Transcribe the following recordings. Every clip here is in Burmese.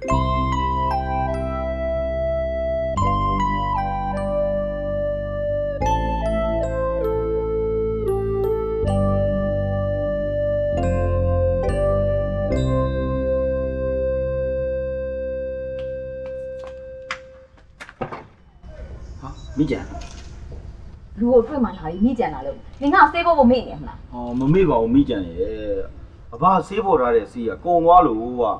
မိကြံလူကိုတွေ့မှလာပြီးမိကြံလာလို့နင်ကဆေးဖို့ကိုမေ့နေမလားဟောမမေ့ပါဘူးမိကြံရဲ့အဘဆေးပေါ်ထားတဲ့ဆေးကကုံသွားလို့ကွာ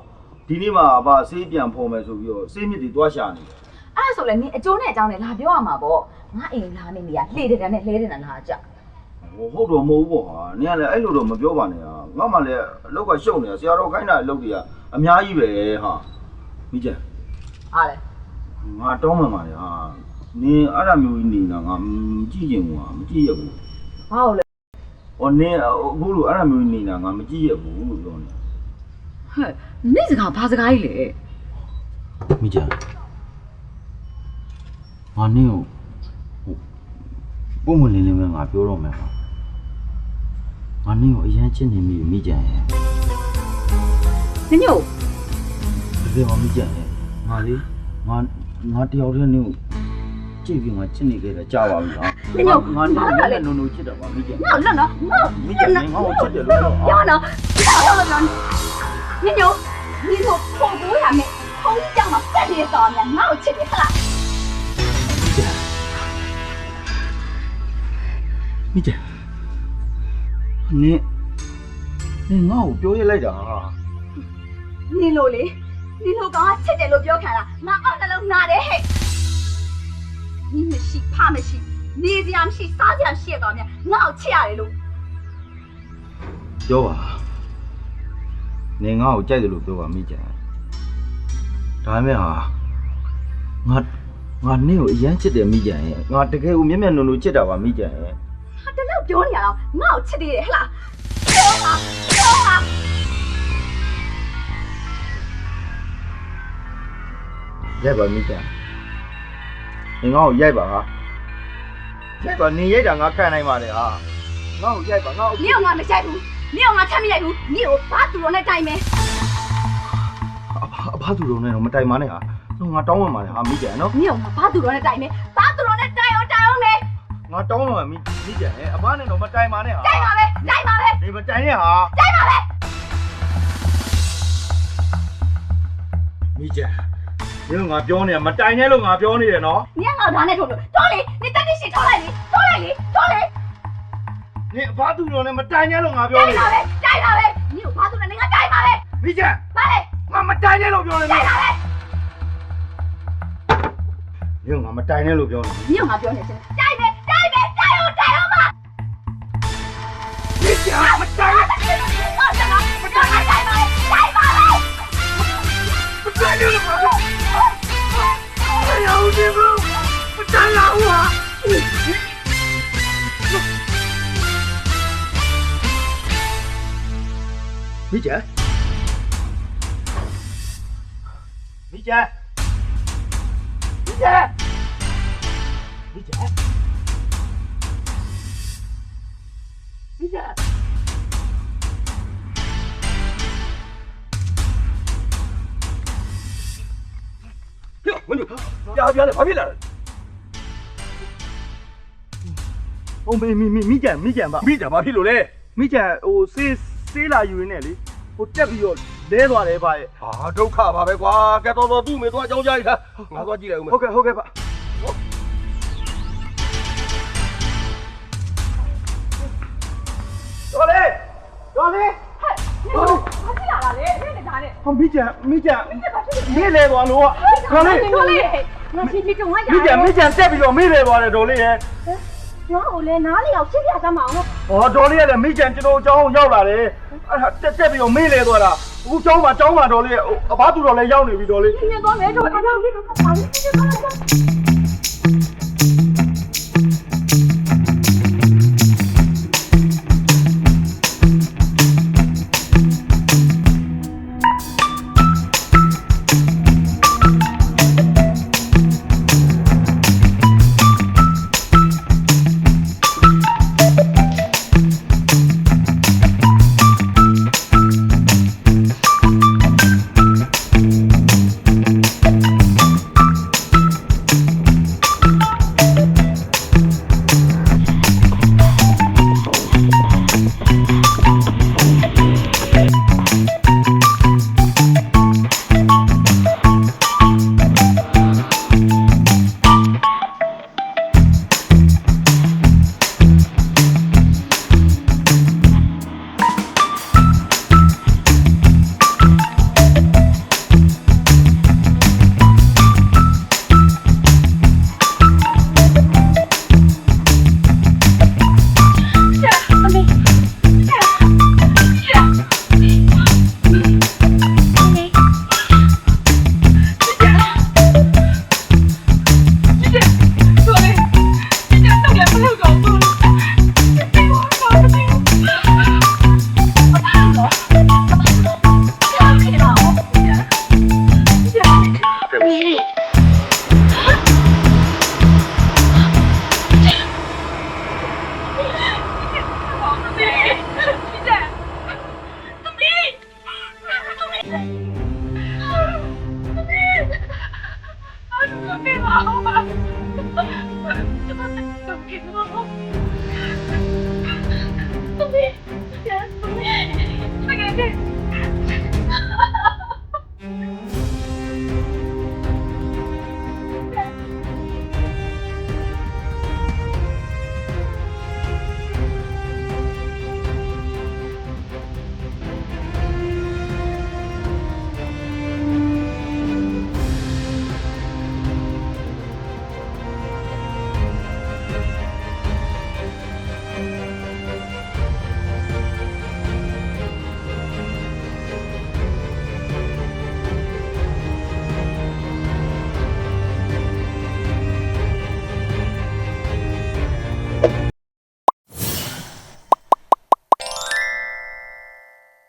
ဒီနေ့မှအဘဆေးပြန်ဖော်မယ်ဆိုပြီးတော့ဆေးမြစ်တွေတွားရှာနေတယ်အဲ့ဒါဆိုလည်းနင်အကျိုးနဲ့အကြောင်းနဲ့လာပြောရမှာပေါ့ငါအိမ်လာနေနေရလှေတယ်နဲ့လှဲတယ်နဲ့လာကြဟုတ်တော့မဟုတ်ဘူးပေါ့ဟာနင်ကလည်းအဲ့လိုတော့မပြောပါနဲ့ဟာငါမှလည်းအလောက်ကရှုပ်နေတာဆရာတော်ခိုင်းတာအလုပ်တွေကအများကြီးပဲဟာမိကြံအားလေငါတောင်းမှန်ပါလေဟာနင်အဲ့ဒါမျိုးကြီးနေတာငါမကြည့်ချင်ဘူးဟာမကြည့်ရဘူးဘာလို့လဲဟောနင်အခုလိုအဲ့ဒါမျိုးကြီးနေတာငါမကြည့်ရဘူးလို့ပြောနေဟဲ့နေ့စကားဘာစကားကြီးလဲမိကြငါနင်ကိုပုံမလင်းလင်းပဲငါပြောတော့မယ်ဟာငါနင်ကိုအရန်ချစ်နေမိမိကြရဲ့နင်ညို့ဒီမှာမိကြရဲ့ငါလေငါတယောက်တည်းနင်ကိုကြည့်ပြီးငါချစ်နေခဲ့တာကြာပါပြီဟာနင်ညို့ငါနင်လည်းနုံနုံချစ်တော့ပါမိကြနော်နော်မိကြငါ့ကိုချစ်တယ်လို့ပြောနော်နင်ညို့你说破锅下面空降嘛这里上面哪有吃的啦မိကြနင်ငါ့ကိုပြောရလိုက်တာဟာ你လိုလေ你လိုကောင်ကချစ်တယ်လို့ပြောခံတာငါအောက်နှလုံးနာတယ်ဟဲ့你မရှိဖမရှိနေစရာမရှိစားစရာရှိတော့မြငါ့ကိုချစ်ရတယ်လို့ပြောပါနင်ငါ့ကိုကြိုက်တယ်လို့ပြောပါမိကြဒါပေမဲ့ဟာငါနင့်ကိုအရန်ချစ်တယ်မိကြရဲ့ငါတကယ်ကိုမျက်မျက်နှာနှာချစ်တာပါမိကြရဲ့ဟာတလောက်ပြောနေရတော့ငါ့ကိုချစ်သေးတယ်ဟလားပြောပါရိုက်ပါမိကြနင်ငါ့ကိုရိုက်ပါဟာရိုက်ပါနင်ရိုက်တာငါခံနိုင်ပါတယ်ဟာငါ့ကိုရိုက်ပါငါ့ကိုနင်ကငါမရိုက်ဘူးနင်ကငါထမ်းမရိုက်ဘူးနင်ကိုဘာသူတော်နဲ့တိုင်မယ်ဘာသူတော်နဲ့တော့မတိုင်ပါနဲ့ဟာငါတောင်းမှမှာလေဟာမိကြနော်နင်ကငါဘာသူတော်နဲ့တိုင်မယ်ဘာသူတော်နဲ့တိုင်အောင်မယ်ငါတောင်းမှမိကြရဲ့အဘနဲ့တော့မတိုင်ပါနဲ့ဟာတိုင်ပါပဲဒီမတိုင်နဲ့ဟာတိုင်ပါပဲမိကြဒီလိုငါပြောနေမတိုင်နဲ့လို့ငါပြောနေတယ်နော်နင်ကငါဓာတ်နဲ့ထုတ်လို့တော်လေနင်တက်တိရှိထုတ်လိုက်လေနင်ဘာသူတော်နဲ့မတိုင်နဲ့လို့ငါပြောနေတယ်တိုင်ပါပဲနင်ကိုဘာသူနဲ့နင်ကတိုင်ပါပဲမိကြဘာလဲငါမတိုင်နဲ့လို့ပြောနေတယ်တိုင်ပါပဲနင်ငါမတိုင်နဲ့လို့ပြောနေနင်ငါပြောနေစမ်းတိုင်အောင်ပါမိကြမတိုင်နဲ့မတိုင်ပါပဲမတိုင်နဲ့လို့ပြော哎呀，我这个不沾了我。米姐，米姐，米姐，米姐，米姐。我就呀，别来，别来！哦，米姐吧，米姐ဘာဖြစ်လို့လဲ米姐ဟိုဆေးလာယူနေလေဟိုတက်ပြီးတော့လဲသွားတယ်ဗျဟာဒုက္ခပါပဲကွာကဲတော်သူ့မေသွားအကြောင်းကြားရတာငါသွားကြည့်လိုက်ဦးမယ်ဟုတ်ကဲ့ဗျတော်လေးဘာဖြစ်လာတာလဲအဲ့ဒါနဲ့ဟောမိကြမေးလဲသွားလို့တော်လေးငါချင်းကြုံရရမိကြတက်ပြီးတော့မေးလဲသွားတယ်တော်လေးရဲ့ငါ့ကိုလည်းနားလေအောင်ရှင်းပြသမ်းမအောင်လို့ဟောတော်လေးကလည်းမိကြကျွန်တော်အကြောင်းရောက်လာတယ်အဲ့ဒါတက်ပြီးတော့မေးလဲသွားတာအခုကျောင်းမှာတော်လေးအဘသူတော်လည်းရောက်နေပြီတော်လေးညင်သွားမယ်တော့အားလုံးလေးတော့ပါလိမ့်